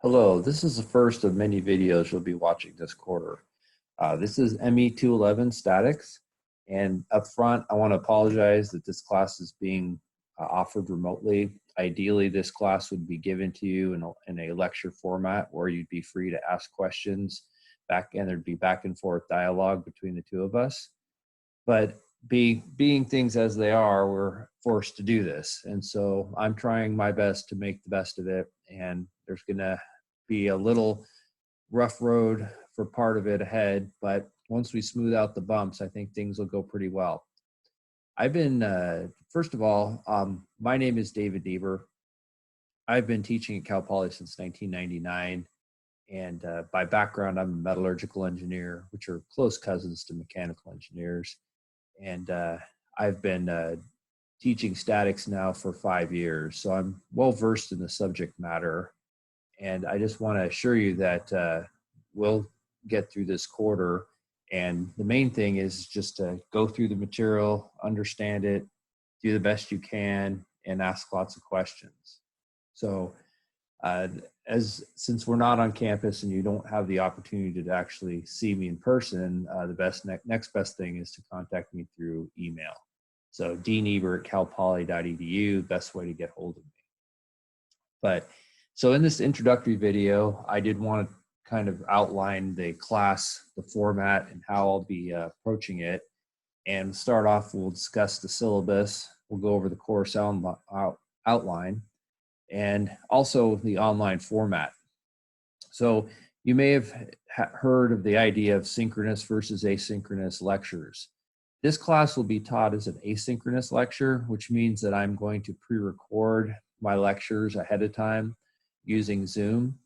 Hello, this is the first of many videos you'll be watching this quarter. This is ME211 Statics, and up front, I want to apologize that this class is being offered remotely. Ideally, this class would be given to you in a lecture format where you'd be free to ask questions and there'd be back and forth dialogue between the two of us. But being things as they are, we're forced to do this. And so I'm trying my best to make the best of it. And there's going to be a little rough road for part of it ahead. But once we smooth out the bumps, I think things will go pretty well. I've been, first of all, my name is David Deaver. I've been teaching at Cal Poly since 1999. And by background, I'm a metallurgical engineer, which are close cousins to mechanical engineers. And I've been teaching statics now for 5 years, so I'm well versed in the subject matter. And I just want to assure you that we'll get through this quarter. And the main thing is just to go through the material, understand it, do the best you can, and ask lots of questions. So since we're not on campus and you don't have the opportunity to actually see me in person, the next best thing is to contact me through email. So deaneber@calpoly.edu, best way to get hold of me. So in this introductory video, I did want to kind of outline the class, the format, and how I'll be approaching it. And start off, we'll discuss the syllabus. We'll go over the course outline, and also the online format. So you may have heard of the idea of synchronous versus asynchronous lectures. This class will be taught as an asynchronous lecture, which means that I'm going to pre-record my lectures ahead of time using Zoom,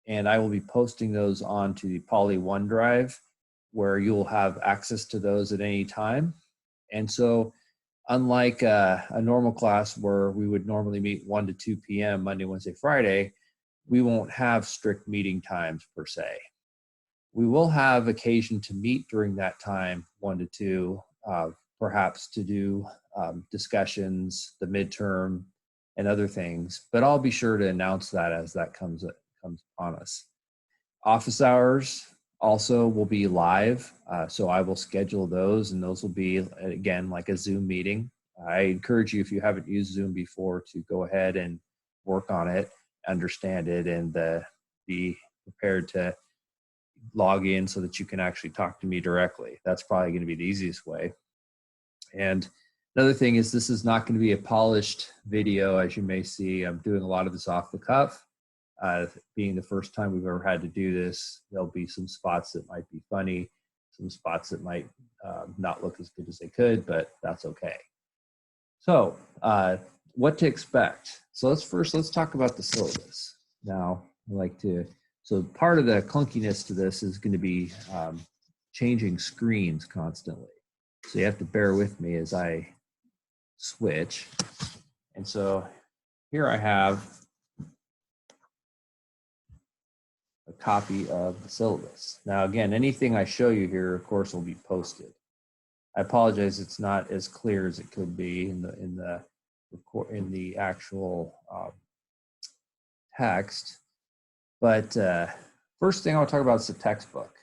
and I will be posting those onto the Poly OneDrive, where you'll have access to those at any time. And so unlike a normal class where we would normally meet 1 to 2 p.m. Monday, Wednesday, Friday, we won't have strict meeting times per se. We will have occasion to meet during that time, 1 to 2, perhaps to do discussions, the midterm, and other things. But I'll be sure to announce that as that comes upon us. Office hours also will be live, so I will schedule those, and those will be, again, like a Zoom meeting. I encourage you, if you haven't used Zoom before, to go ahead and work on it, understand it, and be prepared to log in so that you can actually talk to me directly. That's probably going to be the easiest way. And another thing is, this is not going to be a polished video, as you may see. I'm doing a lot of this off the cuff. Being the first time we've ever had to do this, there'll be some spots that might be funny, some spots that might not look as good as they could, but that's okay. So what to expect? So let's talk about the syllabus. Now, so part of the clunkiness to this is going to be changing screens constantly. So you have to bear with me as I switch. And so here I have a copy of the syllabus. Now, again, anything I show you here, of course, will be posted. I apologize; it's not as clear as it could be in the actual text. But first thing I want to talk about is the textbook.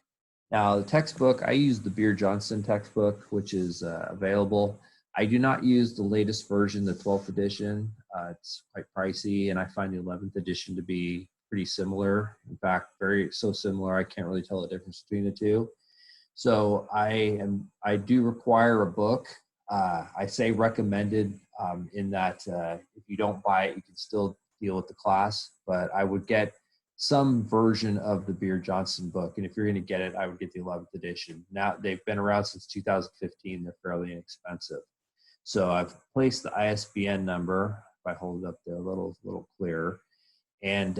Now, the textbook, I use the Beer-Johnston textbook, which is available. I do not use the latest version, the 12th edition. It's quite pricey, and I find the 11th edition to be pretty similar. In fact, so similar, I can't really tell the difference between the two. So I do require a book. I say recommended in that if you don't buy it, you can still deal with the class, but I would get some version of the Beer-Johnston book. And if you're going to get it, I would get the 11th edition. Now, they've been around since 2015. They're fairly inexpensive. So I've placed the ISBN number. If I hold it up there a little clearer, and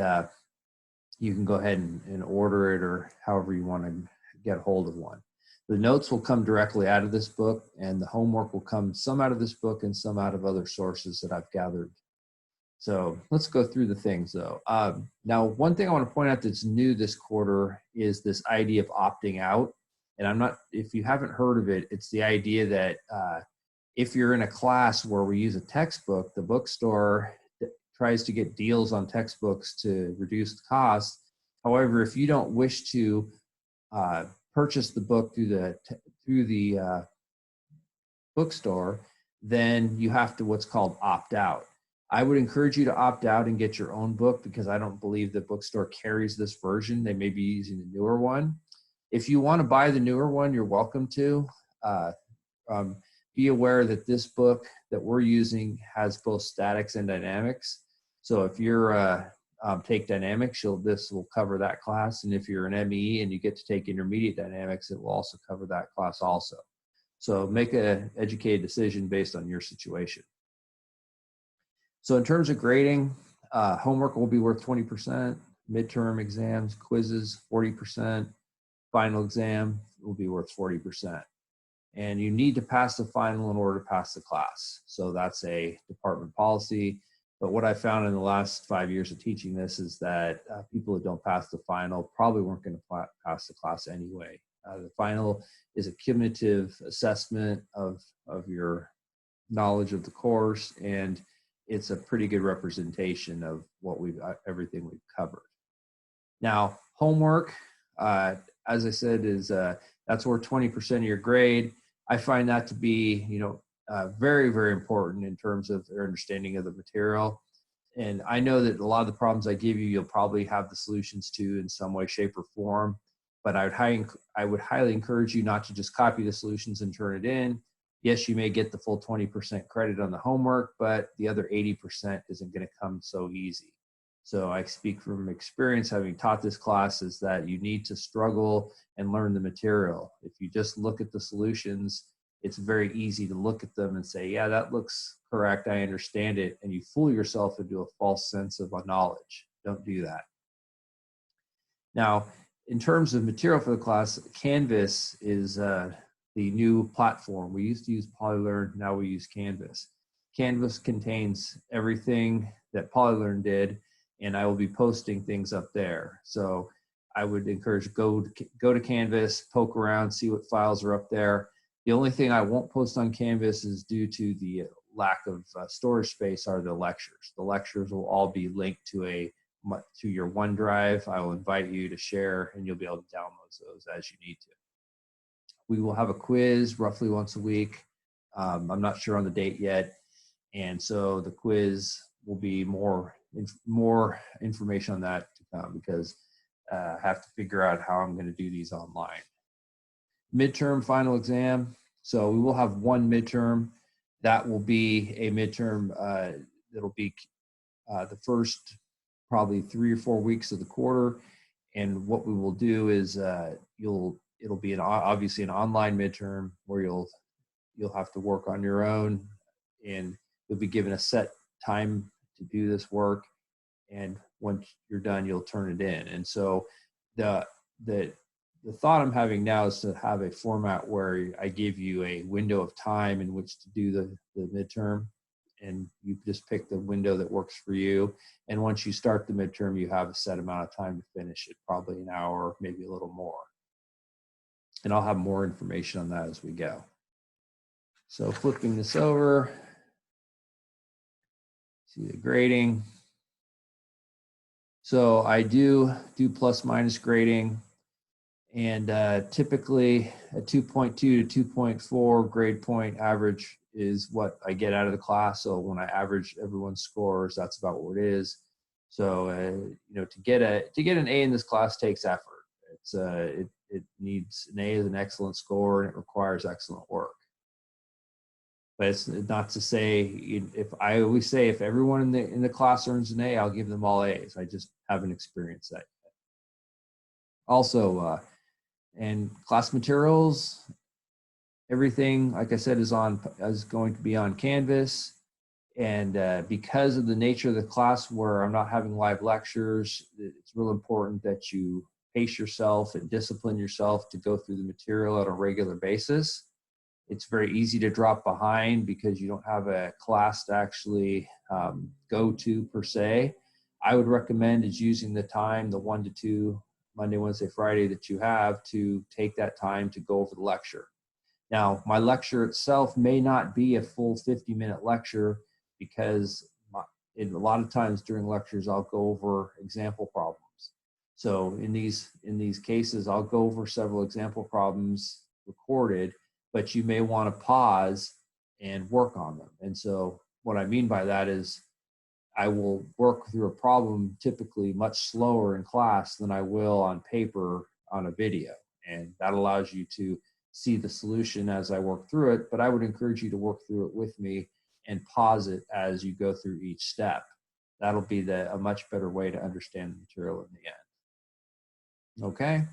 you can go ahead and order it, or however you want to get a hold of one. The notes will come directly out of this book, and the homework will come some out of this book and some out of other sources that I've gathered. So let's go through the things, though. Now, one thing I want to point out that's new this quarter is this idea of opting out. And if you haven't heard of it, it's the idea that if you're in a class where we use a textbook, the bookstore tries to get deals on textbooks to reduce the cost. However, if you don't wish to purchase the book through the bookstore, then you have to what's called opt out. I would encourage you to opt out and get your own book, because I don't believe the bookstore carries this version. They may be using the newer one. If you want to buy the newer one, you're welcome to. Be aware that this book that we're using has both statics and dynamics. So if you're take dynamics, this will cover that class. And if you're an ME and you get to take intermediate dynamics, it will also cover that class also. So make an educated decision based on your situation. So in terms of grading, homework will be worth 20%, midterm exams, quizzes, 40%, final exam will be worth 40%. And you need to pass the final in order to pass the class. So that's a department policy. But what I found in the last 5 years of teaching this is that people that don't pass the final probably weren't going to pass the class anyway. The final is a cumulative assessment of your knowledge of the course, and it's a pretty good representation of what everything we've covered. Now, homework, as I said, is that's worth 20% of your grade. I find that to be, very, very important in terms of their understanding of the material. And I know that a lot of the problems I give you, you'll probably have the solutions to in some way, shape, or form. But I would highly encourage you not to just copy the solutions and turn it in. Yes, you may get the full 20% credit on the homework, but the other 80% isn't going to come so easy. So I speak from experience, having taught this class, is that you need to struggle and learn the material. If you just look at the solutions, it's very easy to look at them and say, yeah, that looks correct, I understand it, and you fool yourself into a false sense of knowledge. Don't do that. Now, in terms of material for the class, Canvas is the new platform. We used to use PolyLearn, now we use Canvas. Canvas contains everything that PolyLearn did, and I will be posting things up there. So I would encourage go to Canvas, poke around, see what files are up there. The only thing I won't post on Canvas is due to the lack of storage space are the lectures. The lectures will all be linked to your OneDrive. I will invite you to share, and you'll be able to download those as you need to. We will have a quiz roughly once a week. I'm not sure on the date yet. And so the quiz will be more information on that to come, because I have to figure out how I'm going to do these online. Midterm final exam. So we will have one midterm. That will be a midterm that'll be the first probably 3 or 4 weeks of the quarter. And what we will do is it'll be obviously an online midterm where you'll have to work on your own, and you'll be given a set time to do this work. And once you're done, you'll turn it in. And so the thought I'm having now is to have a format where I give you a window of time in which to do the midterm, and you just pick the window that works for you. And once you start the midterm, you have a set amount of time to finish it, probably an hour, maybe a little more. And I'll have more information on that as we go. So flipping this over, see the grading. So I do plus minus grading, and typically a 2.2 to 2.4 grade point average is what I get out of the class. So when I average everyone's scores, that's about what it is. So to get an A in this class takes effort. It needs an A is an excellent score, and it requires excellent work. But it's not to say, if I always say if everyone in the class earns an A, I'll give them all A's. I just haven't experienced that yet. Also, and class materials, everything, like I said, is going to be on Canvas. And because of the nature of the class where I'm not having live lectures, it's real important that you pace yourself and discipline yourself to go through the material on a regular basis. It's very easy to drop behind because you don't have a class to actually go to per se. I would recommend is using the time, the 1 to 2, Monday, Wednesday, Friday that you have, to take that time to go over the lecture. Now, my lecture itself may not be a full 50-minute lecture, because a lot of times during lectures, I'll go over example problems. So in these cases, I'll go over several example problems recorded, but you may want to pause and work on them. And so what I mean by that is I will work through a problem typically much slower in class than I will on paper on a video. And that allows you to see the solution as I work through it, but I would encourage you to work through it with me and pause it as you go through each step. That'll be a much better way to understand the material in the end. Okay,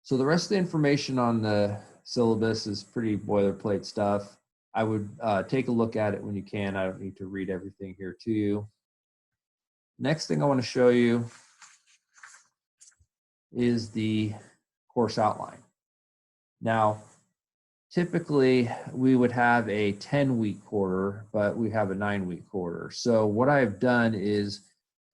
so the rest of the information on the syllabus is pretty boilerplate stuff. I would take a look at it when you can. I don't need to read everything here to you. Next thing I want to show you is the course outline. Now, typically we would have a 10-week quarter, but we have a 9-week quarter. So what I've done is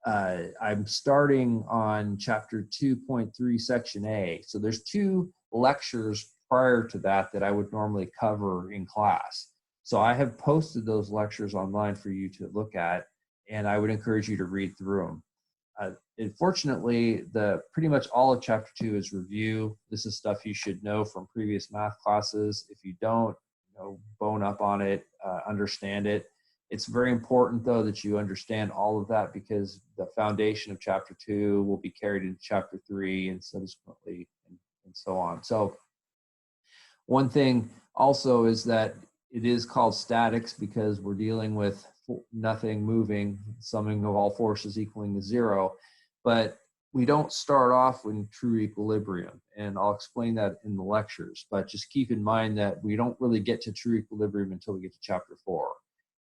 I'm starting on chapter 2.3, section A. So there's 2 lectures prior to that that I would normally cover in class. So I have posted those lectures online for you to look at, and I would encourage you to read through them. Unfortunately, pretty much all of chapter 2 is review. This is stuff you should know from previous math classes. If you don't, bone up on it, understand it. It's very important, though, that you understand all of that, because the foundation of chapter 2 will be carried into chapter 3 and subsequently and so on. So one thing also is that it is called statics because we're dealing with nothing moving, summing of all forces equaling to 0, but we don't start off in true equilibrium, and I'll explain that in the lectures. But just keep in mind that we don't really get to true equilibrium until we get to chapter 4,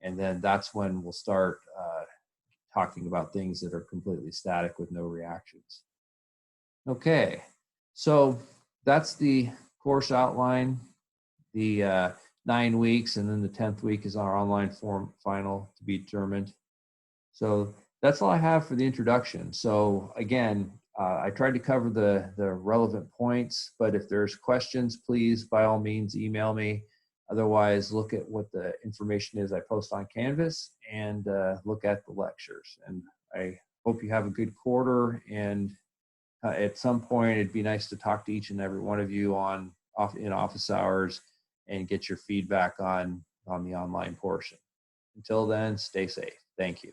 and then that's when we'll start talking about things that are completely static with no reactions. Okay, so that's the course outline. The 9 weeks, and then the 10th week is our online form final to be determined. So that's all I have for the introduction. So again, I tried to cover the relevant points, but if there's questions, please, by all means, email me. Otherwise, look at what the information is I post on Canvas and look at the lectures. And I hope you have a good quarter, and at some point, it'd be nice to talk to each and every one of you in office hours and get your feedback on the online portion. Until then, stay safe. Thank you.